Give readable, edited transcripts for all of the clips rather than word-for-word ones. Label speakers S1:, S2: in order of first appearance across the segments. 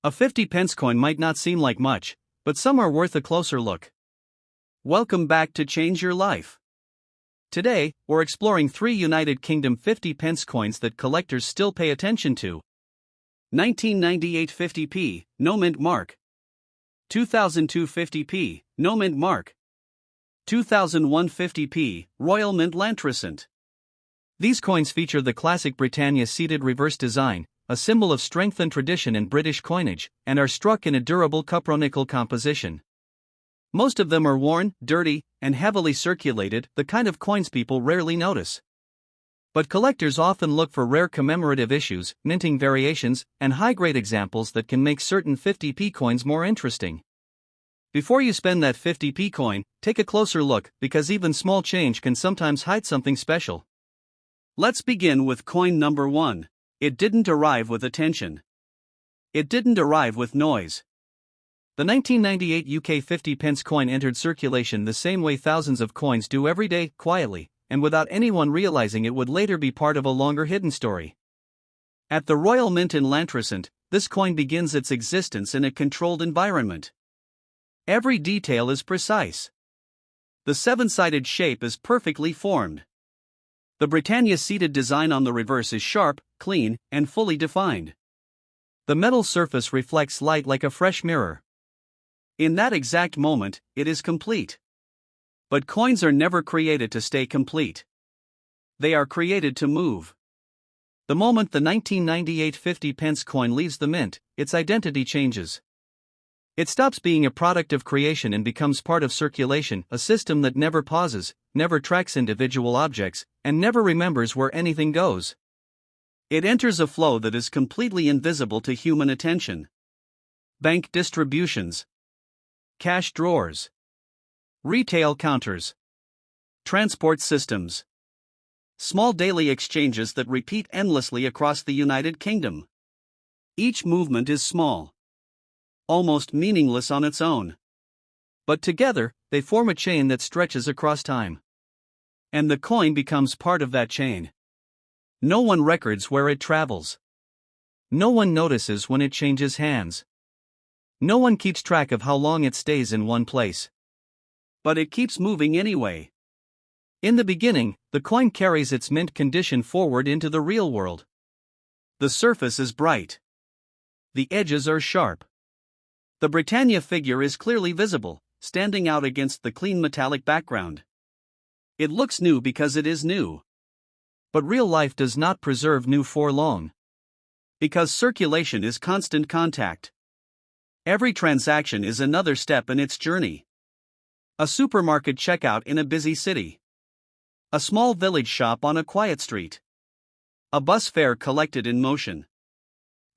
S1: A 50-pence coin might not seem like much, but some are worth a closer look. Welcome back to Change Your Life. Today, we're exploring 3 United Kingdom 50-pence coins that collectors still pay attention to. 1998 50p, no mint mark. 2002 50p, no mint mark. 2001 50p, Royal Mint Lantricent. These coins feature the classic Britannia seated reverse design, a symbol of strength and tradition in British coinage, and are struck in a durable cupronickel composition. Most of them are worn, dirty, and heavily circulated, the kind of coins people rarely notice. But collectors often look for rare commemorative issues, minting variations, and high-grade examples that can make certain 50p coins more interesting. Before you spend that 50p coin, take a closer look, because even small change can sometimes hide something special. Let's begin with coin number 1. It didn't arrive with attention. It didn't arrive with noise. The 1998 UK 50-pence coin entered circulation the same way thousands of coins do every day, quietly, and without anyone realizing it would later be part of a longer hidden story. At the Royal Mint in Lantricent, this coin begins its existence in a controlled environment. Every detail is precise. The 7-sided shape is perfectly formed. The Britannia seated design on the reverse is sharp, clean, and fully defined. The metal surface reflects light like a fresh mirror. In that exact moment, it is complete. But coins are never created to stay complete. They are created to move. The moment the 1998 50-pence coin leaves the mint, its identity changes. It stops being a product of creation and becomes part of circulation, a system that never pauses, never tracks individual objects, and never remembers where anything goes. It enters a flow that is completely invisible to human attention. Bank distributions, cash drawers, retail counters, transport systems, small daily exchanges that repeat endlessly across the United Kingdom. Each movement is small, almost meaningless on its own. But together, they form a chain that stretches across time. And the coin becomes part of that chain. No one records where it travels. No one notices when it changes hands. No one keeps track of how long it stays in one place. But it keeps moving anyway. In the beginning, the coin carries its mint condition forward into the real world. The surface is bright. The edges are sharp. The Britannia figure is clearly visible, standing out against the clean metallic background. It looks new because it is new. But real life does not preserve new for long. Because circulation is constant contact. Every transaction is another step in its journey. A supermarket checkout in a busy city. A small village shop on a quiet street. A bus fare collected in motion.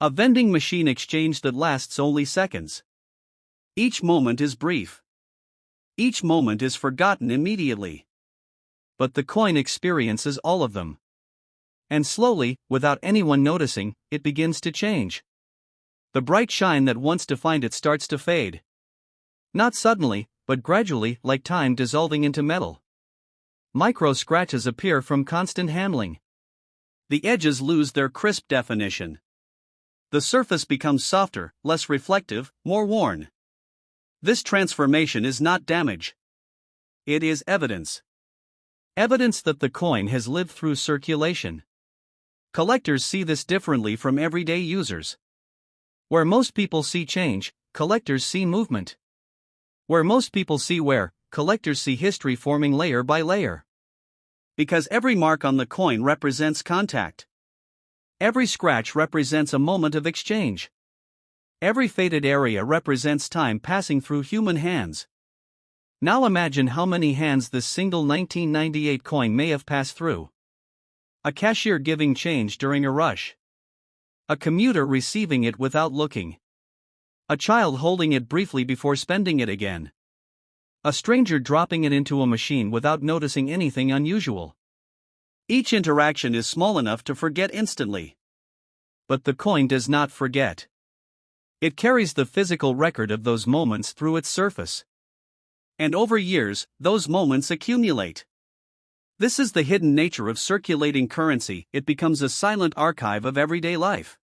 S1: A vending machine exchange that lasts only seconds. Each moment is brief. Each moment is forgotten immediately. But the coin experiences all of them. And slowly, without anyone noticing, it begins to change. The bright shine that once defined it starts to fade. Not suddenly, but gradually, like time dissolving into metal. Micro scratches appear from constant handling. The edges lose their crisp definition. The surface becomes softer, less reflective, more worn. This transformation is not damage. It is evidence. Evidence that the coin has lived through circulation. Collectors see this differently from everyday users. Where most people see change, collectors see movement. Where most people see wear, collectors see history forming layer by layer. Because every mark on the coin represents contact. Every scratch represents a moment of exchange. Every faded area represents time passing through human hands. Now imagine how many hands this single 1998 coin may have passed through. A cashier giving change during a rush. A commuter receiving it without looking. A child holding it briefly before spending it again. A stranger dropping it into a machine without noticing anything unusual. Each interaction is small enough to forget instantly. But the coin does not forget. It carries the physical record of those moments through its surface. And over years, those moments accumulate. This is the hidden nature of circulating currency, it becomes a silent archive of everyday life.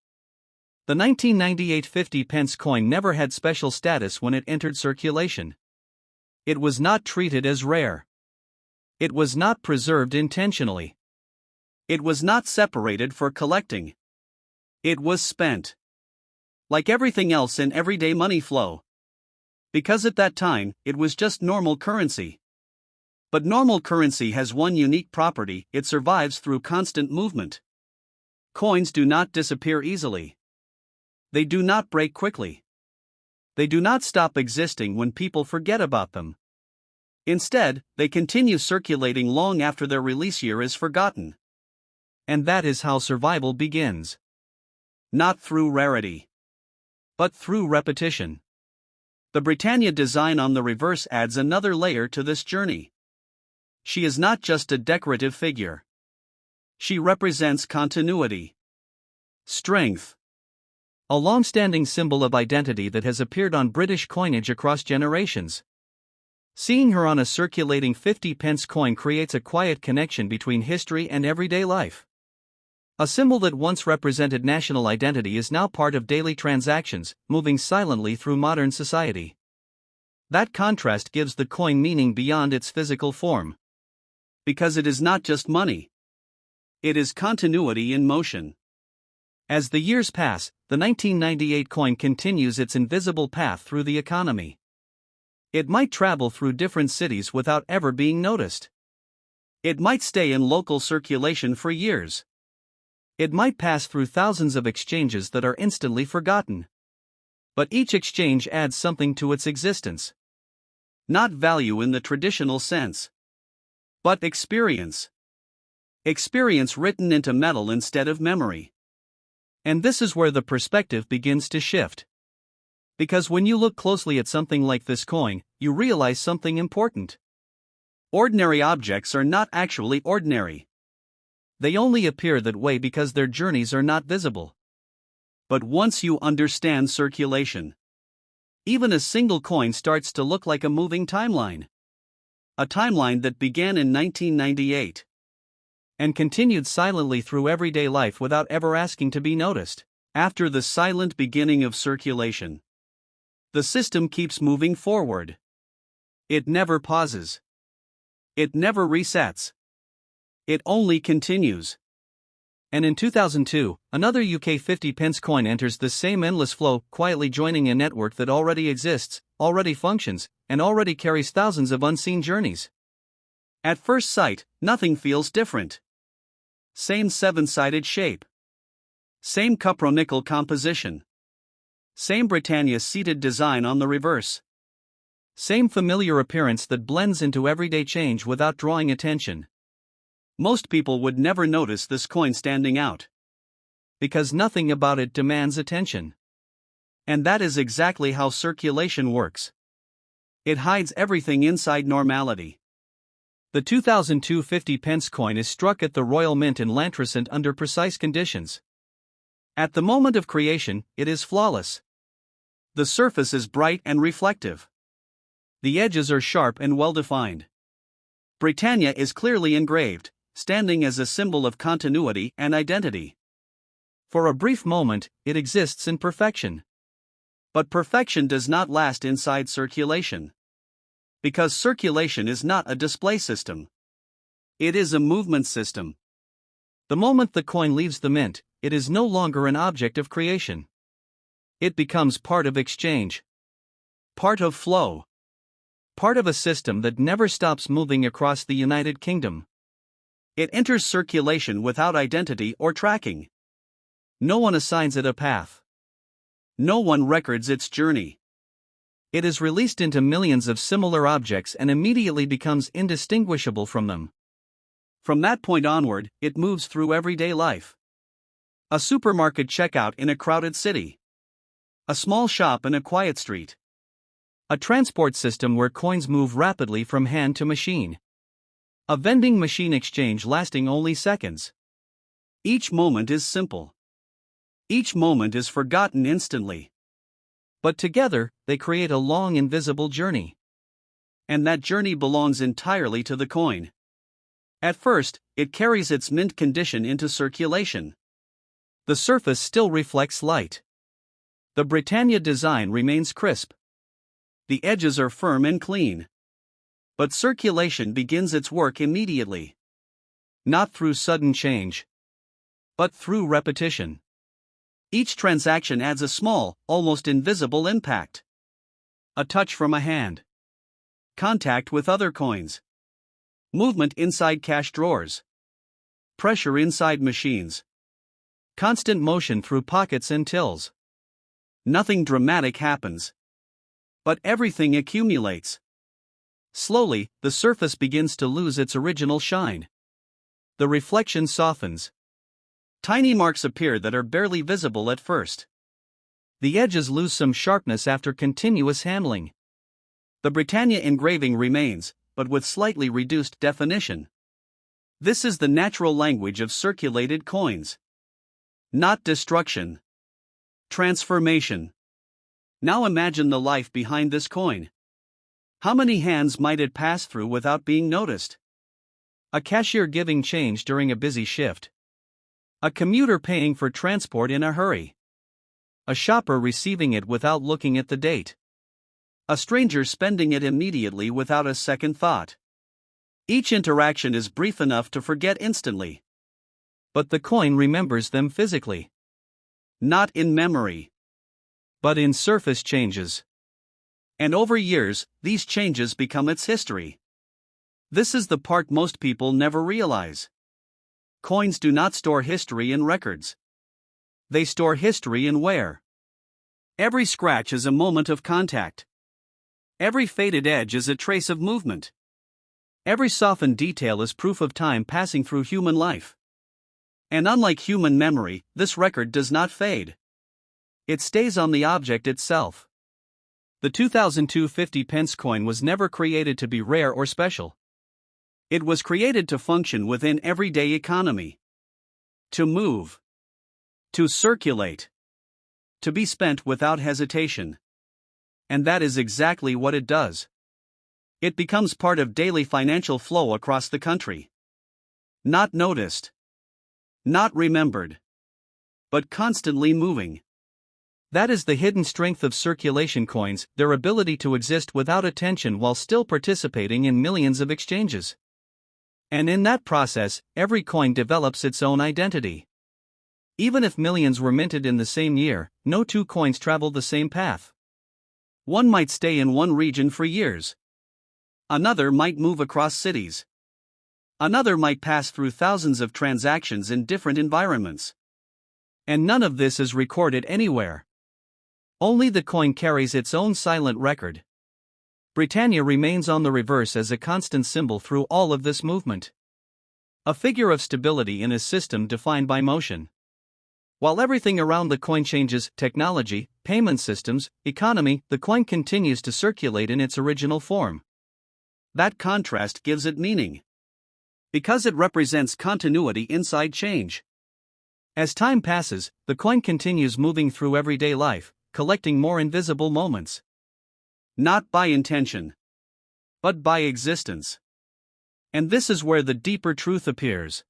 S1: The 1998 50 pence coin never had special status when it entered circulation. It was not treated as rare. It was not preserved intentionally. It was not separated for collecting. It was spent. Like everything else in everyday money flow. Because at that time, it was just normal currency. But normal currency has one unique property: it survives through constant movement. Coins do not disappear easily. They do not break quickly. They do not stop existing when people forget about them. Instead, they continue circulating long after their release year is forgotten. And that is how survival begins. Not through rarity, but through repetition. The Britannia design on the reverse adds another layer to this journey. She is not just a decorative figure. She represents continuity, strength, a long-standing symbol of identity that has appeared on British coinage across generations. Seeing her on a circulating 50 pence coin creates a quiet connection between history and everyday life. A symbol that once represented national identity is now part of daily transactions, moving silently through modern society. That contrast gives the coin meaning beyond its physical form. Because it is not just money. It is continuity in motion. As the years pass, the 1998 coin continues its invisible path through the economy. It might travel through different cities without ever being noticed. It might stay in local circulation for years. It might pass through thousands of exchanges that are instantly forgotten. But each exchange adds something to its existence. Not value in the traditional sense, but experience. Experience written into metal instead of memory. And this is where the perspective begins to shift. Because when you look closely at something like this coin, you realize something important. Ordinary objects are not actually ordinary. They only appear that way because their journeys are not visible. But once you understand circulation, even a single coin starts to look like a moving timeline. A timeline that began in 1998 and continued silently through everyday life without ever asking to be noticed. After the silent beginning of circulation, the system keeps moving forward. It never pauses. It never resets. It only continues. And in 2002, another UK 50 pence coin enters the same endless flow, quietly joining a network that already exists, already functions, and already carries thousands of unseen journeys. At first sight, nothing feels different. Same seven-sided shape. Same cupro-nickel composition. Same Britannia seated design on the reverse. Same familiar appearance that blends into everyday change without drawing attention. Most people would never notice this coin standing out. Because nothing about it demands attention. And that is exactly how circulation works. It hides everything inside normality. The 2002 50 pence coin is struck at the Royal Mint in Lantricent under precise conditions. At the moment of creation, it is flawless. The surface is bright and reflective. The edges are sharp and well-defined. Britannia is clearly engraved, standing as a symbol of continuity and identity. For a brief moment, it exists in perfection. But perfection does not last inside circulation. Because circulation is not a display system. It is a movement system. The moment the coin leaves the mint, it is no longer an object of creation. It becomes part of exchange. Part of flow. Part of a system that never stops moving across the United Kingdom. It enters circulation without identity or tracking. No one assigns it a path. No one records its journey. It is released into millions of similar objects and immediately becomes indistinguishable from them. From that point onward, it moves through everyday life. A supermarket checkout in a crowded city. A small shop in a quiet street. A transport system where coins move rapidly from hand to machine. A vending machine exchange lasting only seconds. Each moment is simple. Each moment is forgotten instantly. But together, they create a long invisible journey. And that journey belongs entirely to the coin. At first, it carries its mint condition into circulation. The surface still reflects light. The Britannia design remains crisp. The edges are firm and clean. But circulation begins its work immediately. Not through sudden change, but through repetition. Each transaction adds a small, almost invisible impact. A touch from a hand. Contact with other coins. Movement inside cash drawers. Pressure inside machines. Constant motion through pockets and tills. Nothing dramatic happens. But everything accumulates. Slowly, the surface begins to lose its original shine. The reflection softens. Tiny marks appear that are barely visible at first. The edges lose some sharpness after continuous handling. The Britannia engraving remains, but with slightly reduced definition. This is the natural language of circulated coins. Not destruction. Transformation. Now imagine the life behind this coin. How many hands might it pass through without being noticed? A cashier giving change during a busy shift. A commuter paying for transport in a hurry. A shopper receiving it without looking at the date. A stranger spending it immediately without a second thought. Each interaction is brief enough to forget instantly. But the coin remembers them physically. Not in memory, but in surface changes. And over years, these changes become its history. This is the part most people never realize. Coins do not store history in records. They store history in wear. Every scratch is a moment of contact. Every faded edge is a trace of movement. Every softened detail is proof of time passing through human life. And unlike human memory, this record does not fade. It stays on the object itself. The 2002 50p coin was never created to be rare or special. It was created to function within everyday economy. To move. To circulate. To be spent without hesitation. And that is exactly what it does. It becomes part of daily financial flow across the country. Not noticed. Not remembered. But constantly moving. That is the hidden strength of circulation coins, their ability to exist without attention while still participating in millions of exchanges. And in that process, every coin develops its own identity. Even if millions were minted in the same year, no two coins travel the same path. One might stay in one region for years. Another might move across cities. Another might pass through thousands of transactions in different environments. And none of this is recorded anywhere. Only the coin carries its own silent record. Britannia remains on the reverse as a constant symbol through all of this movement. A figure of stability in a system defined by motion. While everything around the coin changes, technology, payment systems, economy, the coin continues to circulate in its original form. That contrast gives it meaning. Because it represents continuity inside change. As time passes, the coin continues moving through everyday life, collecting more invisible moments. Not by intention, but by existence. And this is where the deeper truth appears.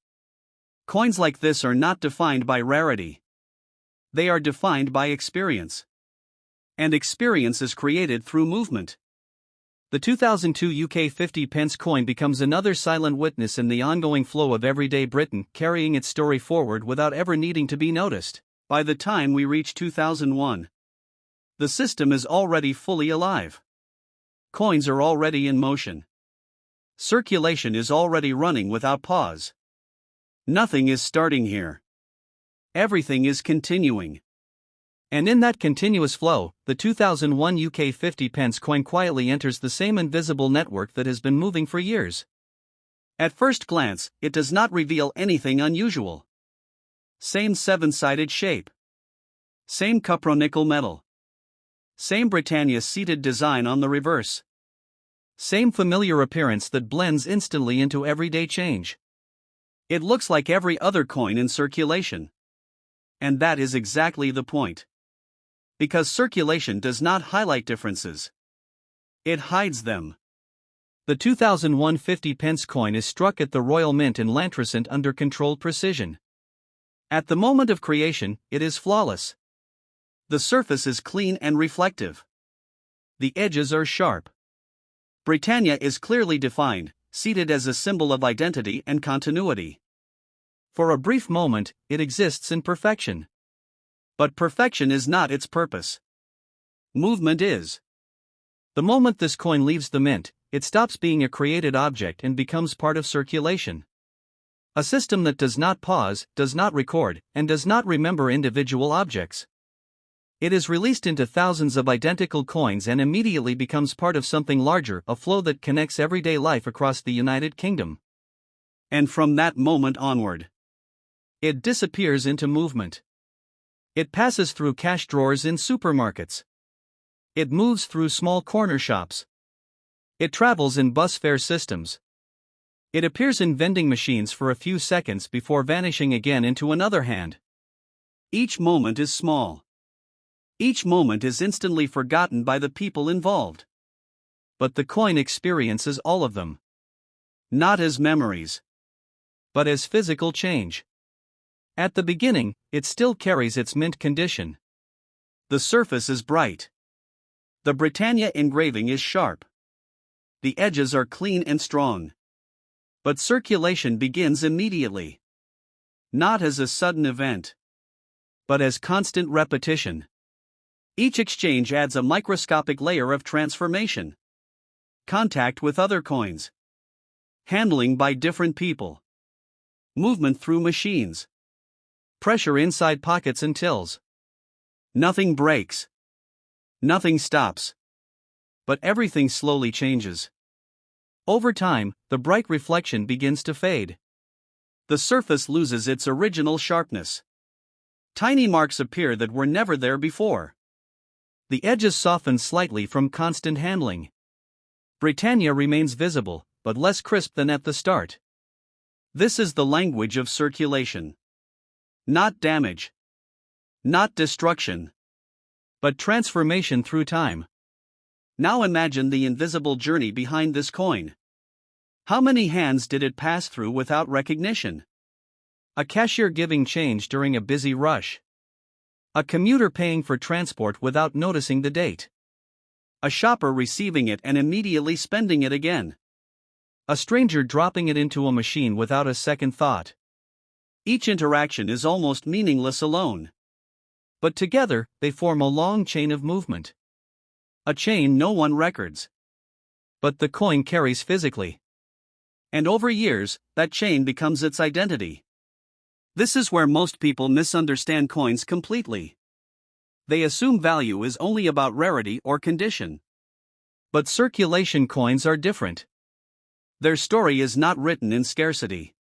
S1: Coins like this are not defined by rarity. They are defined by experience. And experience is created through movement. The 2002 UK 50p coin becomes another silent witness in the ongoing flow of everyday Britain, carrying its story forward without ever needing to be noticed. By the time we reach 2001, the system is already fully alive. Coins are already in motion. Circulation is already running without pause. Nothing is starting here. Everything is continuing. And in that continuous flow, the 2001 UK 50p coin quietly enters the same invisible network that has been moving for years. At first glance, it does not reveal anything unusual. Same seven-sided shape. Same cupronickel metal. Same Britannia seated design on the reverse. Same familiar appearance that blends instantly into everyday change. It looks like every other coin in circulation. And that is exactly the point. Because circulation does not highlight differences. It hides them. The 2001 50p coin is struck at the Royal Mint in Lantricent under controlled precision. At the moment of creation, it is flawless. The surface is clean and reflective. The edges are sharp. Britannia is clearly defined, seated as a symbol of identity and continuity. For a brief moment, it exists in perfection. But perfection is not its purpose. Movement is. The moment this coin leaves the mint, it stops being a created object and becomes part of circulation. A system that does not pause, does not record, and does not remember individual objects. It is released into thousands of identical coins and immediately becomes part of something larger, a flow that connects everyday life across the United Kingdom. And from that moment onward, it disappears into movement. It passes through cash drawers in supermarkets. It moves through small corner shops. It travels in bus fare systems. It appears in vending machines for a few seconds before vanishing again into another hand. Each moment is small. Each moment is instantly forgotten by the people involved. But the coin experiences all of them. Not as memories, but as physical change. At the beginning, it still carries its mint condition. The surface is bright. The Britannia engraving is sharp. The edges are clean and strong. But circulation begins immediately. Not as a sudden event, but as constant repetition. Each exchange adds a microscopic layer of transformation. Contact with other coins. Handling by different people. Movement through machines. Pressure inside pockets and tills. Nothing breaks. Nothing stops. But everything slowly changes. Over time, the bright reflection begins to fade. The surface loses its original sharpness. Tiny marks appear that were never there before. The edges soften slightly from constant handling. Britannia remains visible, but less crisp than at the start. This is the language of circulation. Not damage. Not destruction. But transformation through time. Now imagine the invisible journey behind this coin. How many hands did it pass through without recognition? A cashier giving change during a busy rush. A commuter paying for transport without noticing the date. A shopper receiving it and immediately spending it again. A stranger dropping it into a machine without a second thought. Each interaction is almost meaningless alone. But together, they form a long chain of movement. A chain no one records. But the coin carries physically. And over years, that chain becomes its identity. This is where most people misunderstand coins completely. They assume value is only about rarity or condition. But circulation coins are different. Their story is not written in scarcity.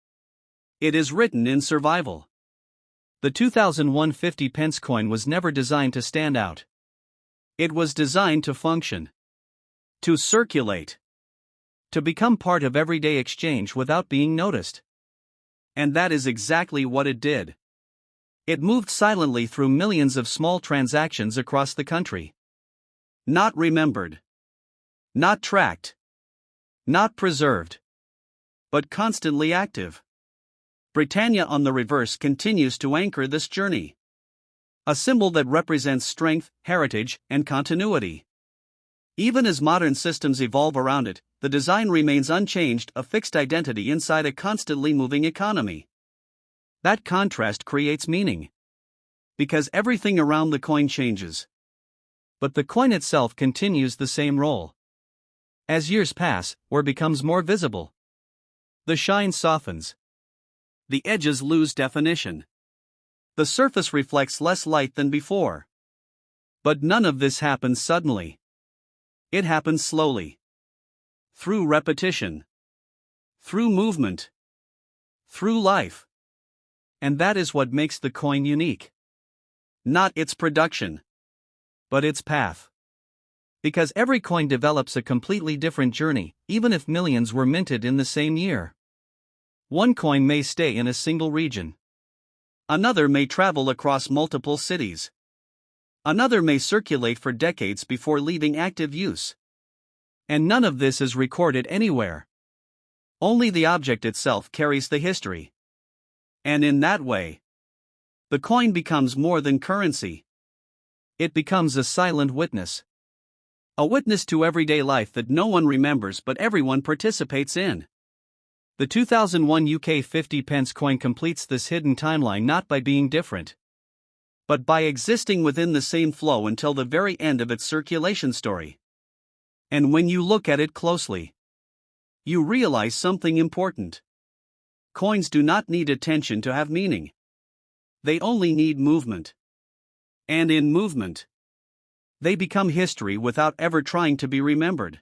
S1: It is written in survival. The 2001 50 pence coin was never designed to stand out. It was designed to function. To circulate. To become part of everyday exchange without being noticed. And that is exactly what it did. It moved silently through millions of small transactions across the country. Not remembered. Not tracked. Not preserved. But constantly active. Britannia on the reverse continues to anchor this journey. A symbol that represents strength, heritage, and continuity. Even as modern systems evolve around it, the design remains unchanged, a fixed identity inside a constantly moving economy. That contrast creates meaning. Because everything around the coin changes. But the coin itself continues the same role. As years pass, or becomes more visible, the shine softens. The edges lose definition. The surface reflects less light than before. But none of this happens suddenly. It happens slowly. Through repetition. Through movement. Through life. And that is what makes the coin unique. Not its production, but its path. Because every coin develops a completely different journey, even if millions were minted in the same year. One coin may stay in a single region. Another may travel across multiple cities. Another may circulate for decades before leaving active use. And none of this is recorded anywhere. Only the object itself carries the history. And in that way, the coin becomes more than currency. It becomes a silent witness. A witness to everyday life that no one remembers but everyone participates in. The 2001 UK 50 pence coin completes this hidden timeline not by being different, but by existing within the same flow until the very end of its circulation story. And when you look at it closely, you realize something important. Coins do not need attention to have meaning. They only need movement. And in movement, they become history without ever trying to be remembered.